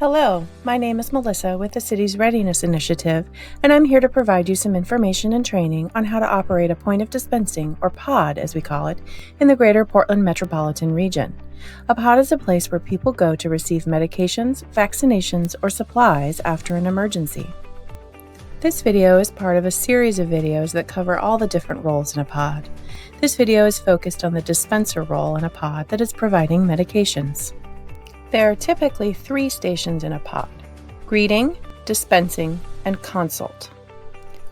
Hello, my name is Melissa with the city's Readiness initiative, and I'm here to provide you some information and training on how to operate a point of dispensing, or pod as we call it, in the greater Portland metropolitan region. A pod is a place where people go to receive medications, vaccinations, or supplies after an emergency. This video is part of a series of videos that cover all the different roles in a pod. This video is focused on the dispenser role in a pod that is providing medications. There are typically 3 stations in a pod: greeting, dispensing, and consult.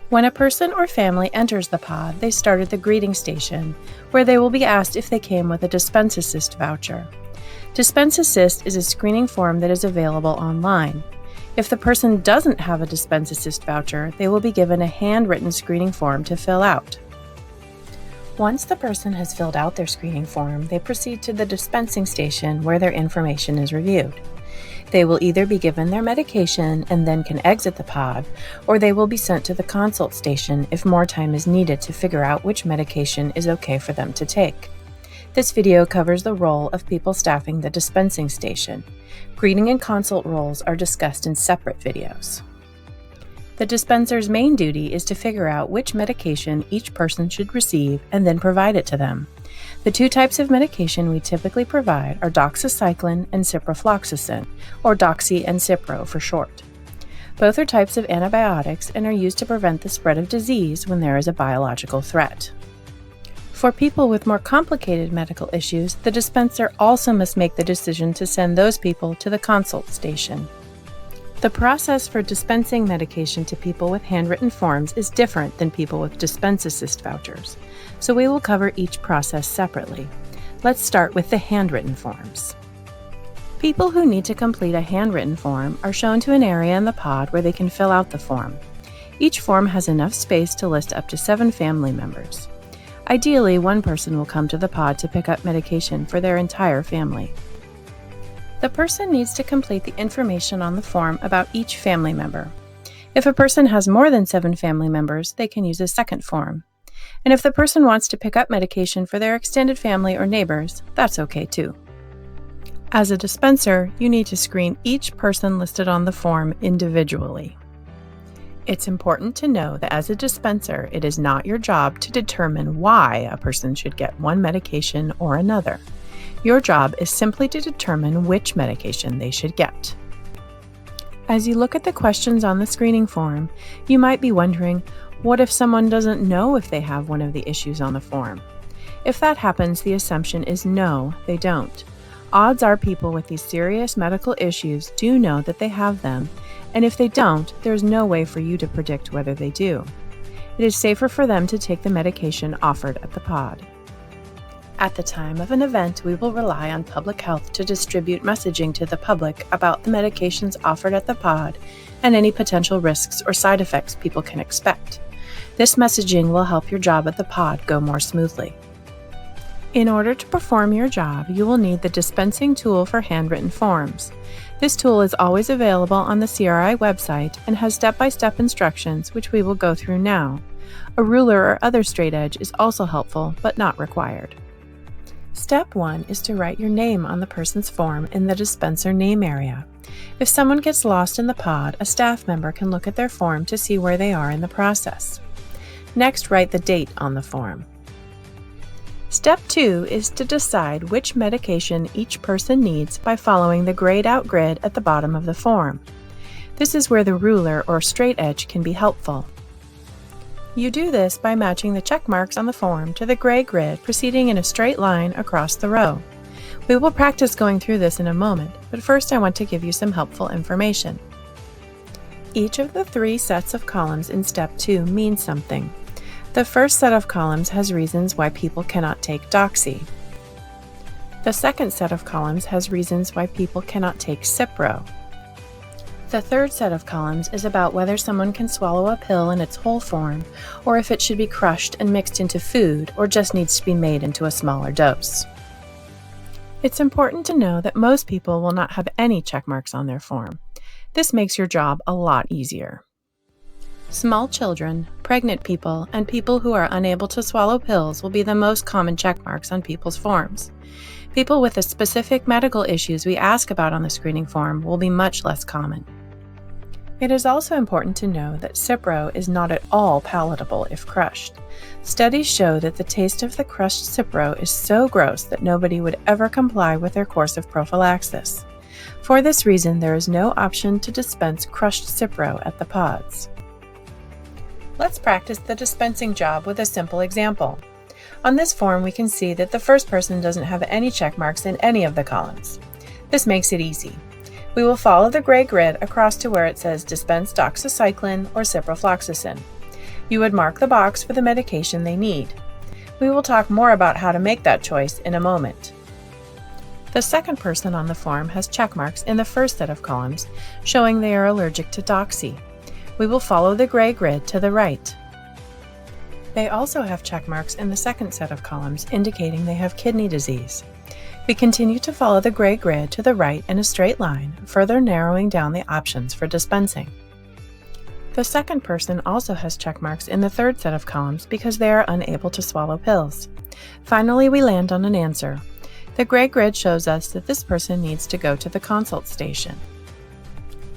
When a person or family enters the pod, they start at the greeting station, where they will be asked if they came with a Dispense Assist voucher. Dispense Assist is a screening form that is available online. If the person doesn't have a Dispense Assist voucher, they will be given a handwritten screening form to fill out. Once the person has filled out their screening form, they proceed to the dispensing station where their information is reviewed. They will either be given their medication and then can exit the pod, or they will be sent to the consult station if more time is needed to figure out which medication is okay for them to take. This video covers the role of people staffing the dispensing station. Greeting and consult roles are discussed in separate videos. The dispenser's main duty is to figure out which medication each person should receive and then provide it to them. The 2 types of medication we typically provide are doxycycline and ciprofloxacin, or Doxy and Cipro for short. Both are types of antibiotics and are used to prevent the spread of disease when there is a biological threat. For people with more complicated medical issues, the dispenser also must make the decision to send those people to the consult station. The process for dispensing medication to people with handwritten forms is different than people with Dispense Assist vouchers, so we will cover each process separately. Let's start with the handwritten forms. People who need to complete a handwritten form are shown to an area in the pod where they can fill out the form. Each form has enough space to list up to 7 family members. Ideally, one person will come to the pod to pick up medication for their entire family. The person needs to complete the information on the form about each family member. If a person has more than 7 family members, they can use a second form. And if the person wants to pick up medication for their extended family or neighbors, that's okay too. As a dispenser, you need to screen each person listed on the form individually. It's important to know that as a dispenser, it is not your job to determine why a person should get one medication or another. Your job is simply to determine which medication they should get. As you look at the questions on the screening form, you might be wondering, what if someone doesn't know if they have one of the issues on the form? If that happens, the assumption is no, they don't. Odds are people with these serious medical issues do know that they have them, and if they don't, there's no way for you to predict whether they do. It is safer for them to take the medication offered at the pod. At the time of an event, we will rely on public health to distribute messaging to the public about the medications offered at the pod and any potential risks or side effects people can expect. This messaging will help your job at the pod go more smoothly. In order to perform your job, you will need the dispensing tool for handwritten forms. This tool is always available on the CRI website and has step-by-step instructions, which we will go through now. A ruler or other straight edge is also helpful, but not required. Step 1 is to write your name on the person's form in the dispenser name area. If someone gets lost in the pod, a staff member can look at their form to see where they are in the process. Next, write the date on the form. Step 2 is to decide which medication each person needs by following the grayed out grid at the bottom of the form. This is where the ruler or straight edge can be helpful. You do this by matching the check marks on the form to the gray grid proceeding in a straight line across the row. We will practice going through this in a moment, but first I want to give you some helpful information. Each of the 3 sets of columns in Step 2 means something. The first set of columns has reasons why people cannot take Doxy. The second set of columns has reasons why people cannot take Cipro. The third set of columns is about whether someone can swallow a pill in its whole form, or if it should be crushed and mixed into food, or just needs to be made into a smaller dose. It's important to know that most people will not have any check marks on their form. This makes your job a lot easier. Small children, pregnant people, and people who are unable to swallow pills will be the most common checkmarks on people's forms. People with the specific medical issues we ask about on the screening form will be much less common. It is also important to know that Cipro is not at all palatable if crushed. Studies show that the taste of the crushed Cipro is so gross that nobody would ever comply with their course of prophylaxis. For this reason, there is no option to dispense crushed Cipro at the pods. Let's practice the dispensing job with a simple example. On this form, we can see that the first person doesn't have any check marks in any of the columns. This makes it easy. We will follow the gray grid across to where it says dispense doxycycline or ciprofloxacin. You would mark the box for the medication they need. We will talk more about how to make that choice in a moment. The second person on the form has check marks in the first set of columns, showing they are allergic to doxy. We will follow the gray grid to the right. They also have check marks in the second set of columns, indicating they have kidney disease. We continue to follow the gray grid to the right in a straight line, further narrowing down the options for dispensing. The second person also has check marks in the third set of columns because they are unable to swallow pills. Finally, we land on an answer. The gray grid shows us that this person needs to go to the consult station.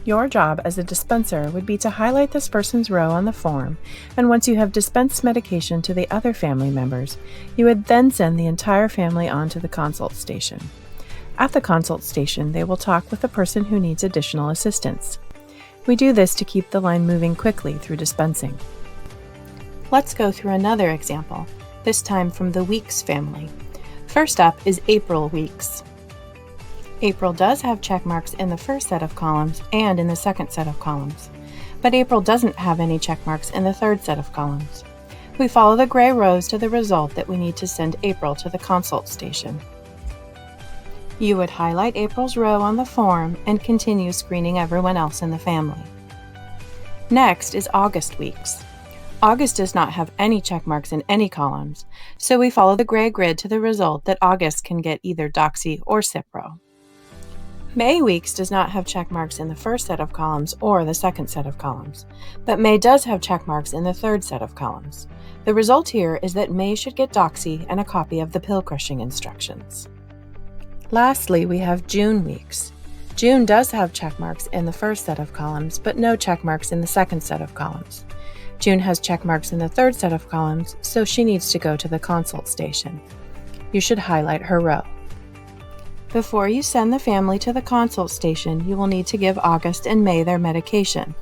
Your job as a dispenser would be to highlight this person's row on the form, and once you have dispensed medication to the other family members, you would then send the entire family on to the consult station. At the consult station, they will talk with the person who needs additional assistance. We do this to keep the line moving quickly through dispensing. Let's go through another example, this time from the Weeks family. First up is April Weeks. April does have check marks in the first set of columns and in the second set of columns, but April doesn't have any check marks in the third set of columns. We follow the gray rows to the result that we need to send April to the consult station. You would highlight April's row on the form and continue screening everyone else in the family. Next is August Weeks. August does not have any check marks in any columns, so we follow the gray grid to the result that August can get either doxy or Cipro. May Weeks does not have check marks in the first set of columns or the second set of columns, but May does have check marks in the third set of columns. The result here is that May should get doxy and a copy of the pill crushing instructions. Lastly, we have June Weeks. June does have check marks in the first set of columns, but no check marks in the second set of columns. June has check marks in the third set of columns, so she needs to go to the consult station. You should highlight her row. Before you send the family to the consult station, you will need to give August and May their medication.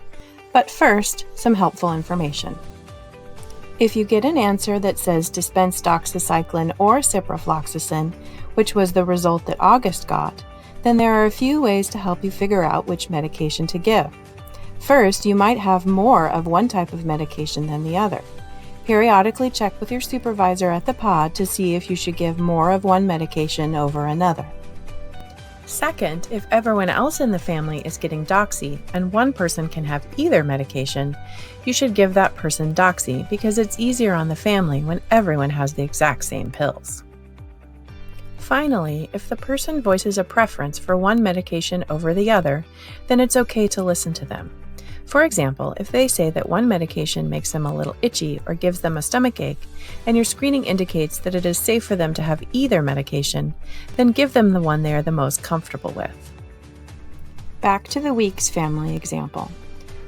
But first, some helpful information. If you get an answer that says dispense doxycycline or ciprofloxacin, which was the result that August got, then there are a few ways to help you figure out which medication to give. First, you might have more of one type of medication than the other. Periodically check with your supervisor at the pod to see if you should give more of one medication over another. Second, if everyone else in the family is getting doxy and one person can have either medication, you should give that person doxy because it's easier on the family when everyone has the exact same pills. Finally, if the person voices a preference for one medication over the other, then it's okay to listen to them. For example, if they say that one medication makes them a little itchy or gives them a stomachache, and your screening indicates that it is safe for them to have either medication, then give them the one they are the most comfortable with. Back to the Weeks family example.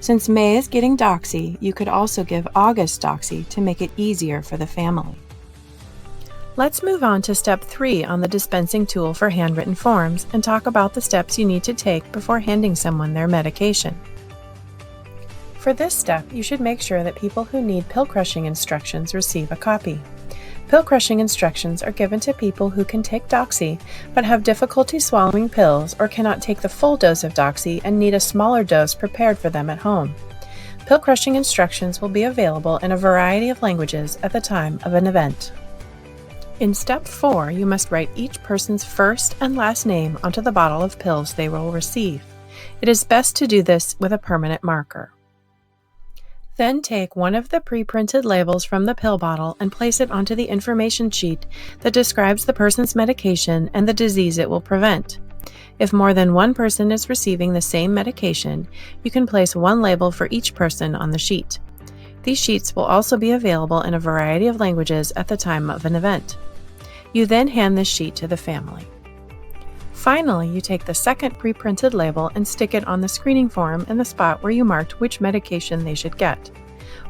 Since May is getting doxy, you could also give August doxy to make it easier for the family. Let's move on to step 3 on the dispensing tool for handwritten forms and talk about the steps you need to take before handing someone their medication. For this step, you should make sure that people who need pill crushing instructions receive a copy. Pill crushing instructions are given to people who can take doxy but have difficulty swallowing pills or cannot take the full dose of doxy and need a smaller dose prepared for them at home. Pill crushing instructions will be available in a variety of languages at the time of an event. In step 4, you must write each person's first and last name onto the bottle of pills they will receive. It is best to do this with a permanent marker. Then take one of the pre-printed labels from the pill bottle and place it onto the information sheet that describes the person's medication and the disease it will prevent. If more than one person is receiving the same medication, you can place one label for each person on the sheet. These sheets will also be available in a variety of languages at the time of an event. You then hand this sheet to the family. Finally, you take the second pre-printed label and stick it on the screening form in the spot where you marked which medication they should get.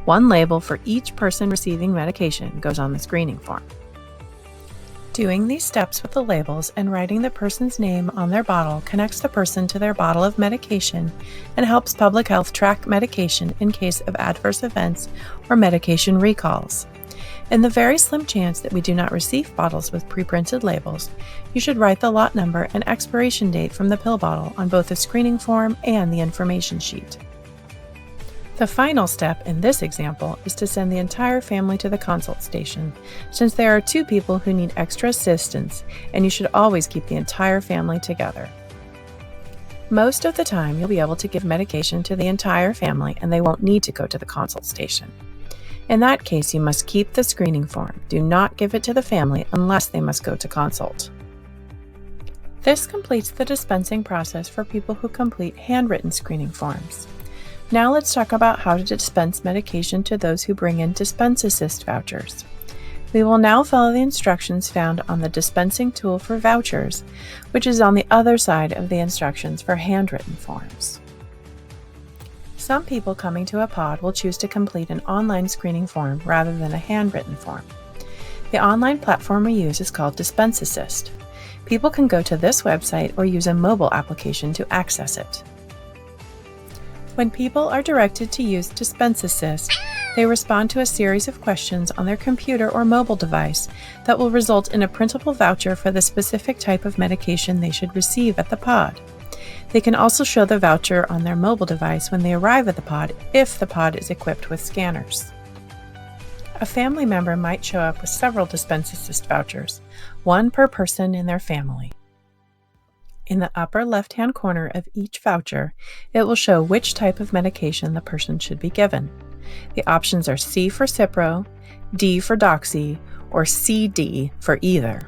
One label for each person receiving medication goes on the screening form. Doing these steps with the labels and writing the person's name on their bottle connects the person to their bottle of medication and helps public health track medication in case of adverse events or medication recalls. In the very slim chance that we do not receive bottles with pre-printed labels, you should write the lot number and expiration date from the pill bottle on both the screening form and the information sheet. The final step in this example is to send the entire family to the consult station, since there are 2 people who need extra assistance, and you should always keep the entire family together. Most of the time, you'll be able to give medication to the entire family and they won't need to go to the consult station. In that case, you must keep the screening form. Do not give it to the family unless they must go to consult. This completes the dispensing process for people who complete handwritten screening forms. Now let's talk about how to dispense medication to those who bring in Dispense Assist vouchers. We will now follow the instructions found on the dispensing tool for vouchers, which is on the other side of the instructions for handwritten forms. Some people coming to a pod will choose to complete an online screening form rather than a handwritten form. The online platform we use is called Dispense Assist. People can go to this website or use a mobile application to access it. When people are directed to use Dispense Assist, they respond to a series of questions on their computer or mobile device that will result in a printable voucher for the specific type of medication they should receive at the pod. They can also show the voucher on their mobile device when they arrive at the pod if the pod is equipped with scanners. A family member might show up with several Dispense Assist vouchers, one per person in their family. In the upper left-hand corner of each voucher, it will show which type of medication the person should be given. The options are C for Cipro, D for Doxy, or CD for either.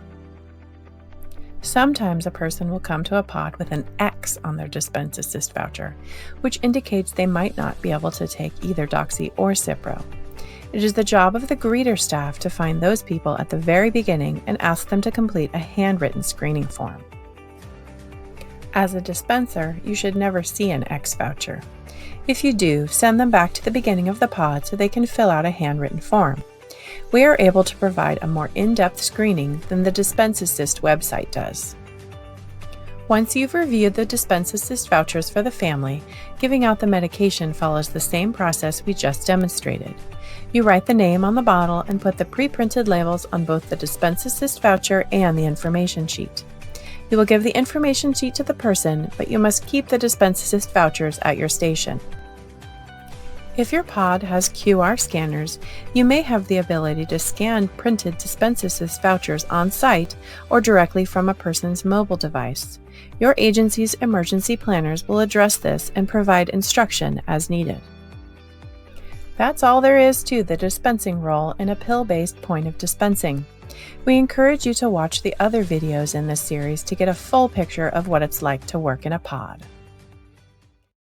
Sometimes a person will come to a pod with an X on their Dispense Assist voucher, which indicates they might not be able to take either Doxy or Cipro. It is the job of the greeter staff to find those people at the very beginning and ask them to complete a handwritten screening form. As a dispenser, you should never see an X voucher. If you do, send them back to the beginning of the pod so they can fill out a handwritten form. We are able to provide a more in-depth screening than the Dispense Assist website does. Once you've reviewed the Dispense Assist vouchers for the family, giving out the medication follows the same process we just demonstrated. You write the name on the bottle and put the pre-printed labels on both the Dispense Assist voucher and the information sheet. You will give the information sheet to the person, but you must keep the Dispense Assist vouchers at your station. If your pod has QR scanners, you may have the ability to scan printed Dispense Assist vouchers on site or directly from a person's mobile device. Your agency's emergency planners will address this and provide instruction as needed. That's all there is to the dispensing role in a pill-based point of dispensing. We encourage you to watch the other videos in this series to get a full picture of what it's like to work in a pod.